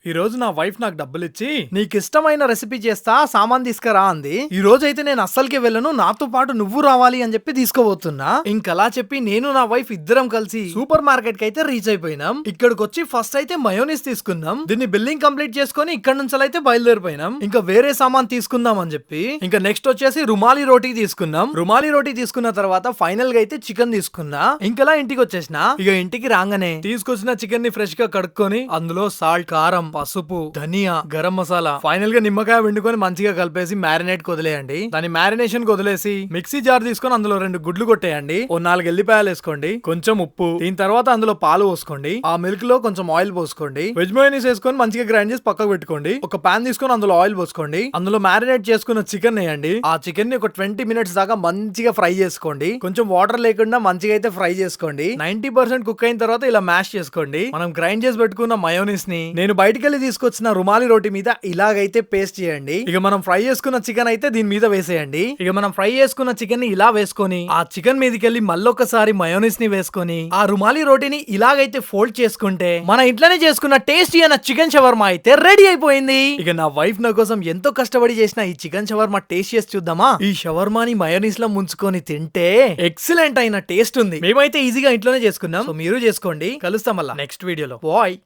ఈ రోజు నా వైఫ్ నాకు డబ్బులిచ్చి నీకు ఇష్టమైన రెసిపీ చేస్తా సామాన్ తీసుకురా అంది. ఈ రోజు అయితే నేను అస్సలకి వెళ్ళను, నాతో పాటు నువ్వు రావాలి అని చెప్పి తీసుకోబోతున్నా. ఇంకలా చెప్పి నేను నా వైఫ్ ఇద్దరం కలిసి సూపర్ మార్కెట్ కి అయితే రీచ్ అయిపోయినాం. ఇక్కడికి వచ్చి ఫస్ట్ అయితే మయోనీస్ తీసుకున్నాం. దీన్ని బిల్లింగ్ కంప్లీట్ చేసుకుని ఇక్కడ నుంచి అయితే బయలుదేరిపోయినాం. ఇంకా వేరే సామాన్ తీసుకుందాం అని చెప్పి ఇంకా నెక్స్ట్ వచ్చేసి రుమాలి రోటీ తీసుకున్నాం. రుమాలి రోటీ తీసుకున్న తర్వాత ఫైనల్ గా అయితే చికెన్ తీసుకున్నా. ఇంకలా ఇంటికి వచ్చేసిన. ఇక ఇంటికి రాగానే తీసుకొచ్చిన చికెన్ ని ఫ్రెష్ గా కడుక్కొని అందులో సాల్ట్, కారం, పసుపు, ధనియా, గరం మసాలా, ఫైనల్ గా నిమ్మకాయ వండుకొని మంచిగా కలిపేసి మ్యారినేట్ కు వదిలేయండి. దాని మ్యారినేషన్ కు వదిలేసి మిక్సీ జార్ తీసుకొని అందులో 2 గుడ్లు కొట్టేయండి. ఓ 4 ఎల్లిపాయలు వేసుకోండి, కొంచెం ఉప్పు, దీని తర్వాత అందులో పాలు పోసుకోండి. ఆ మిల్క్ లో కొంచెం ఆయిల్ పోసుకోండి. వెజ్ మయోనీస్ వేసుకొని మంచిగా గ్రైండ్ చేసి పక్కకు పెట్టుకోండి. ఒక పాన్ తీసుకొని అందులో ఆయిల్ పోసుకోండి. అందులో మ్యారినేట్ చేసుకున్న చికెన్ వేయండి. ఆ చికెన్ ని ఒక 20 మినిట్స్ దాకా మంచిగా ఫ్రై చేసుకోండి. కొంచెం వాటర్ లేకుండా మంచిగా అయితే ఫ్రై చేసుకోండి. 90% కుక్ అయిన తర్వాత ఇలా మ్యాష్ చేసుకోండి. మనం గ్రైండ్ చేసి పెట్టుకున్న మయోనీస్ ని నేను బయటికి తీసుకొచ్చిన రుమాలి రోటీ మీద ఇలాగైతే పేస్ట్ చేయండి. ఇక మనం ఫ్రై చేసుకున్న చికెన్ అయితే దీని మీద వేసేయండి. ఇక మనం ఫ్రై చేసుకున్న చికెన్ ని ఇలా వేసుకొని ఆ చికెన్ మీదకెళ్ళి మళ్ళొకసారి మయోనీస్ ని వేసుకొని ఆ రుమాలి రోటీని ఇలాగైతే ఫోల్డ్ చేసుకుంటే మన ఇంట్లోనే చేసుకున్న టేస్టీ అయిన చికెన్ షవర్మా అయితే రెడీ అయిపోయింది. ఇక నా వైఫ్ నా కోసం ఎంతో కష్టపడి చేసిన ఈ చికెన్ షవర్మా టేస్ట్ చేసి చూద్దామా? ఈ షవర్మాని మయోనీస్ లో ముంచుకొని తింటే ఎక్సలెంట్ అయిన టేస్ట్ ఉంది. మేమైతే ఈజీగా ఇంట్లోనే చేసుకున్నాం. సో మీరు చేసుకోండి. కలుస్తాం మళ్ళా నెక్స్ట్ వీడియోలో. బాయ్.